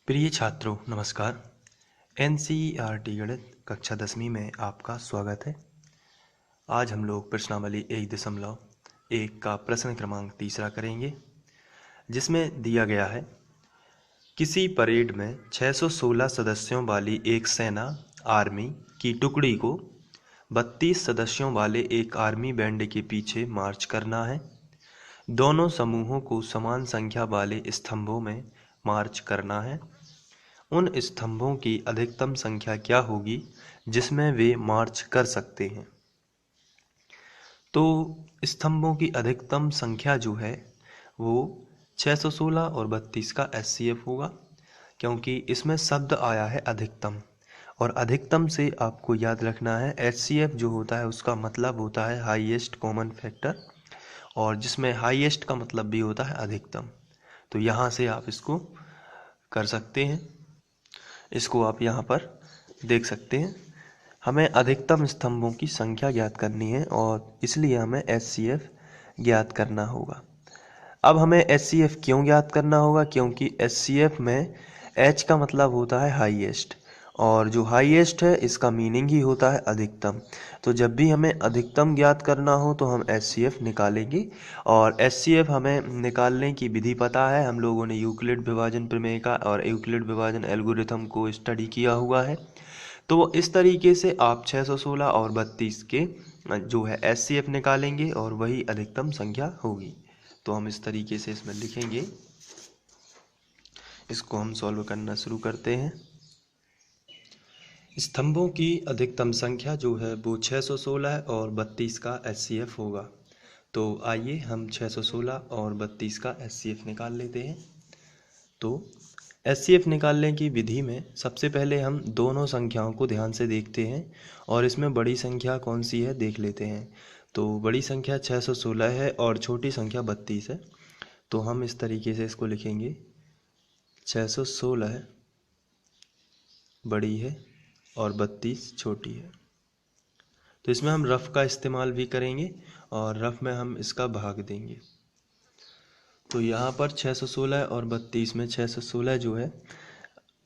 प्रिय छात्रों नमस्कार। एनसीईआरटी गणित कक्षा 10वीं में आपका स्वागत है। आज हम लोग प्रश्नावली 1.1 का प्रश्न क्रमांक 3 करेंगे, जिसमें दिया गया है किसी परेड में 616 सदस्यों वाली एक सेना आर्मी की टुकड़ी को 32 सदस्यों वाले एक आर्मी बैंड के पीछे मार्च करना है। दोनों समूहों को समान संख्या वाले स्तंभों में मार्च करना है। उन स्तंभों की अधिकतम संख्या क्या होगी जिसमें वे मार्च कर सकते हैं। तो स्तंभों की अधिकतम संख्या जो है वो 616 और 32 का एचसीएफ होगा, क्योंकि इसमें शब्द आया है अधिकतम, और अधिकतम से आपको याद रखना है एचसीएफ जो होता है उसका मतलब होता है हाईएस्ट कॉमन फैक्टर, और जिसमें हाईएस्ट का मतलब भी होता है अधिकतम। तो यहाँ से आप इसको कर सकते हैं, इसको आप यहाँ पर देख सकते हैं। हमें अधिकतम स्तंभों की संख्या ज्ञात करनी है और इसलिए हमें एचसीएफ ज्ञात करना होगा। अब हमें एचसीएफ क्यों ज्ञात करना होगा? क्योंकि एचसीएफ में एच का मतलब होता है हाईएस्ट, और जो हाईएस्ट है इसका मीनिंग ही होता है अधिकतम। तो जब भी हमें अधिकतम ज्ञात करना हो तो हम एचसीएफ निकालेंगे, और एचसीएफ हमें निकालने की विधि पता है। हम लोगों ने यूक्लिड विभाजन प्रमेय का और यूक्लिड विभाजन एल्गोरिथम को स्टडी किया हुआ है। तो इस तरीके से आप 616 और 32 के जो है एचसीएफ निकालेंगे और वही अधिकतम संख्या होगी। तो हम इस तरीके से इसमें लिखेंगे, इसको हम सॉल्व करना शुरू करते हैं। स्तंभों की अधिकतम संख्या जो है वो 616 और 32 का एचसीएफ होगा। तो आइए हम 616 और 32 का एचसीएफ निकाल लेते हैं। तो एचसीएफ निकालने की विधि में सबसे पहले हम दोनों संख्याओं को ध्यान से देखते हैं और इसमें बड़ी संख्या कौन सी है देख लेते हैं। तो बड़ी संख्या 616 है और छोटी संख्या 32 है। तो हम इस तरीके से इसको लिखेंगे, 616 बड़ी है और 32 छोटी है। तो इसमें हम रफ का इस्तेमाल भी करेंगे और रफ में हम इसका भाग देंगे। तो यहाँ पर 616 और 32 में 616 जो है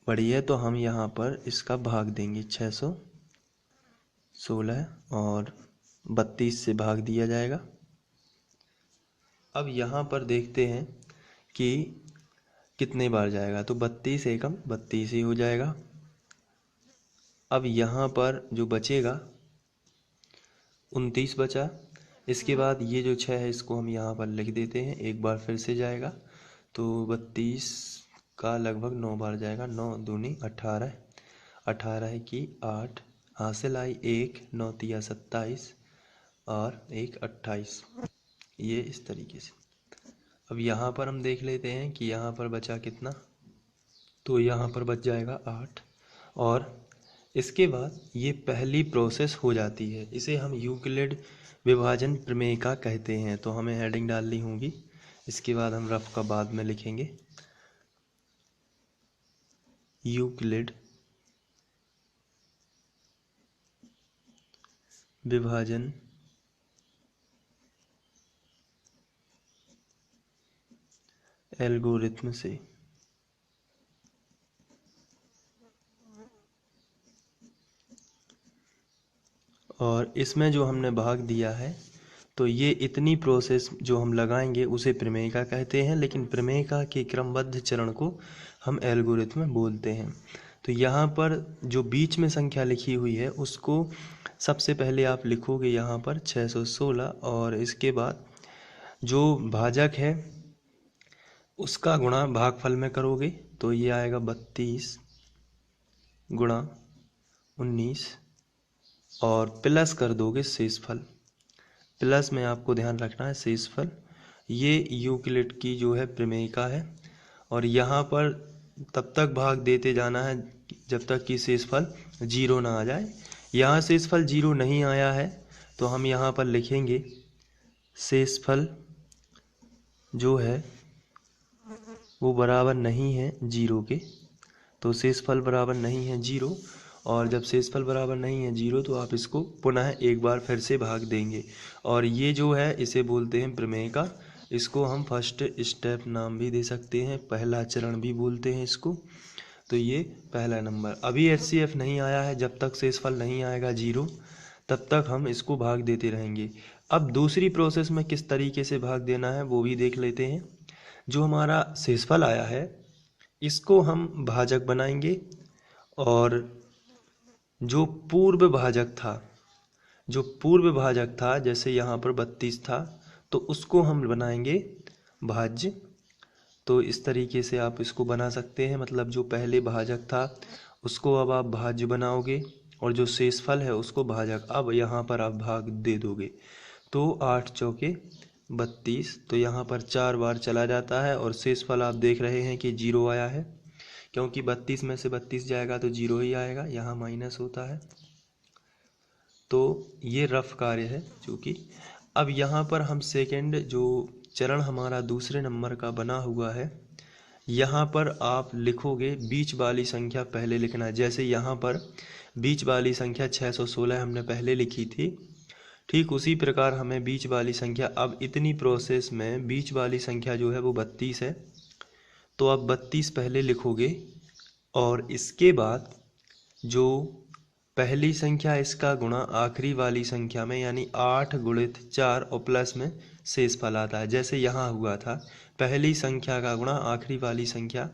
बड़ी है, तो हम यहाँ पर इसका भाग देंगे। 616 और 32 से भाग दिया जाएगा। अब यहाँ पर देखते हैं कि कितने बार जाएगा। तो 32 एकम 32 ही हो जाएगा। अब यहाँ पर जो बचेगा 29 बचा। इसके बाद ये जो 6 है इसको हम यहाँ पर लिख देते हैं, एक बार फिर से जाएगा। तो 32 का लगभग 9 बार जाएगा। 9 दूनी 18, 18 की 8, हासिल आई 1, 9 तिया 27 और 1 28। ये इस तरीके से। अब यहाँ पर हम देख लेते हैं कि यहाँ पर बचा कितना। तो यहाँ पर बच जाएगा 8, और इसके बाद ये पहली प्रोसेस हो जाती है। इसे हम यूक्लिड विभाजन प्रमेय का कहते हैं। तो हमें हेडिंग डालनी होगी, इसके बाद हम रफ का बाद में लिखेंगे। यूक्लिड विभाजन एल्गोरिथम से और इसमें जो हमने भाग दिया है, तो ये इतनी प्रोसेस जो हम लगाएंगे उसे प्रमेयिका कहते हैं, लेकिन प्रमेयिका के क्रमबद्ध चरण को हम एल्गोरिथम बोलते हैं। तो यहाँ पर जो बीच में संख्या लिखी हुई है उसको सबसे पहले आप लिखोगे यहाँ पर 616, और इसके बाद जो भाजक है उसका गुणा भागफल में करोगे। तो ये आएगा 32 गुणा 19 और प्लस कर दोगे शेषफल। प्लस में आपको ध्यान रखना है शेषफल। ये यूक्लिड की जो है प्रमेयिका है, और यहाँ पर तब तक भाग देते जाना है जब तक कि शेषफल 0 ना आ जाए। यहाँ शेषफल 0 नहीं आया है तो हम यहाँ पर लिखेंगे शेषफल जो है वो बराबर नहीं है 0 के। तो शेषफल बराबर नहीं है 0, और जब शेषफल बराबर नहीं है 0 तो आप इसको पुनः एक बार फिर से भाग देंगे, और ये जो है इसे बोलते हैं प्रमेयिका। इसको हम फर्स्ट स्टेप नाम भी दे सकते हैं, पहला चरण भी बोलते हैं इसको। तो ये पहला नंबर। अभी HCF नहीं आया है, जब तक शेषफल नहीं आएगा 0 तब तक हम इसको भाग देते रहेंगे। अब दूसरी प्रोसेस में किस तरीके से भाग देना है वो भी देख लेते हैं। जो हमारा शेषफल आया है इसको हम भाजक बनाएंगे, और जो पूर्व भाजक था जैसे यहाँ पर 32 था तो उसको हम बनाएंगे भाज्य। तो इस तरीके से आप इसको बना सकते हैं, मतलब जो पहले भाजक था उसको अब आप भाज्य बनाओगे और जो शेषफल है उसको भाजक। अब यहाँ पर आप भाग दे दोगे तो 8 चौके 32, तो यहाँ पर 4 बार चला जाता है और शेषफल आप देख रहे हैं कि 0 आया है, क्योंकि 32 में से 32 जाएगा तो 0 ही आएगा, यहाँ माइनस होता है। तो ये रफ कार्य है चूँकि। अब यहाँ पर हम सेकंड जो चरण हमारा दूसरे नंबर का बना हुआ है, यहाँ पर आप लिखोगे बीच वाली संख्या पहले लिखना है। जैसे यहाँ पर बीच वाली संख्या 616 हमने पहले लिखी थी, ठीक उसी प्रकार हमें बीच वाली संख्या, अब इतनी प्रोसेस में बीच वाली संख्या जो है वो 32 है, तो आप 32 पहले लिखोगे और इसके बाद जो पहली संख्या इसका गुणा आखिरी वाली संख्या में, यानी 8 गुणित 4 और प्लस में शेषफल आता है। जैसे यहाँ हुआ था पहली संख्या का गुणा आखिरी वाली संख्या,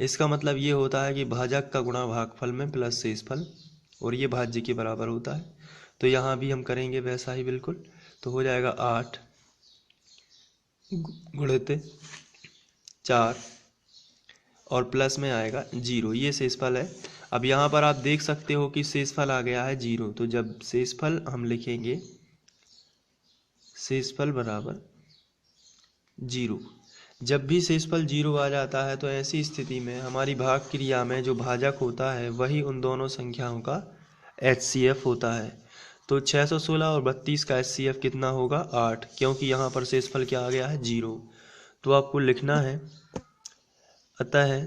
इसका मतलब ये होता है कि भाजक का गुणा भागफल में प्लस शेषफल, और ये भाज्य के बराबर होता है। तो यहाँ भी हम करेंगे वैसा ही बिल्कुल। तो हो जाएगा 8 गुणित 4 और प्लस में आएगा 0, ये शेषफल है। अब यहाँ पर आप देख सकते हो कि शेषफल आ गया है 0, तो जब शेषफल हम लिखेंगे शेषफल बराबर 0, जब भी शेषफल 0 आ जाता है तो ऐसी स्थिति में हमारी भाग क्रिया में जो भाजक होता है वही उन दोनों संख्याओं का HCF होता है। तो 616 और 32 का HCF कितना होगा 8, क्योंकि यहाँ पर शेषफल क्या आ गया है 0। तो आपको लिखना है अतः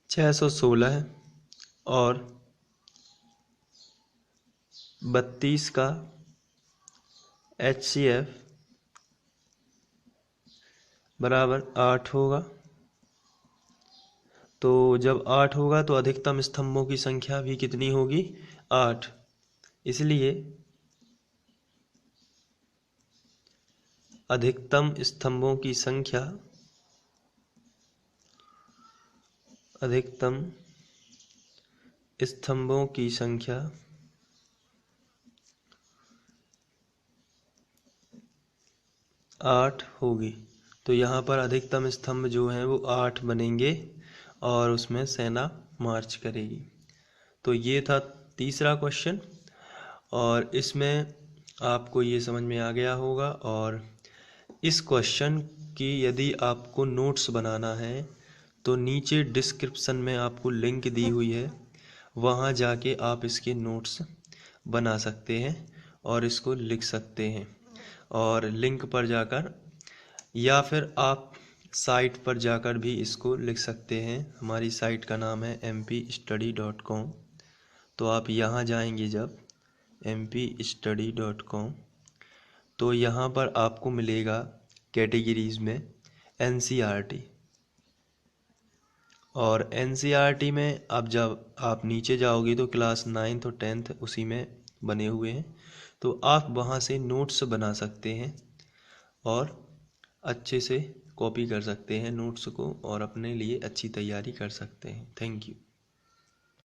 616 और 32 का HCF बराबर 8 होगा। तो जब 8 होगा तो अधिकतम स्तंभों की संख्या भी कितनी होगी 8, इसलिए अधिकतम स्तंभों की संख्या 8 होगी। तो यहाँ पर अधिकतम स्तंभ जो हैं वो 8 बनेंगे और उसमें सेना मार्च करेगी। तो ये था तीसरा क्वेश्चन, और इसमें आपको ये समझ में आ गया होगा। और इस क्वेश्चन की यदि आपको नोट्स बनाना है तो नीचे डिस्क्रिप्शन में आपको लिंक दी हुई है, वहाँ जाके आप इसके नोट्स बना सकते हैं और इसको लिख सकते हैं। और लिंक पर जाकर या फिर आप साइट पर जाकर भी इसको लिख सकते हैं। हमारी साइट का नाम है mpstudy.com। तो आप यहाँ जाएंगे जब mpstudy.com, तो यहाँ पर आपको मिलेगा कैटेगरीज में NCERT, और NCERT में अब जब आप नीचे जाओगे तो क्लास 9th और 10th उसी में बने हुए हैं। तो आप वहाँ से नोट्स बना सकते हैं और अच्छे से कॉपी कर सकते हैं नोट्स को और अपने लिए अच्छी तैयारी कर सकते हैं। Thank you.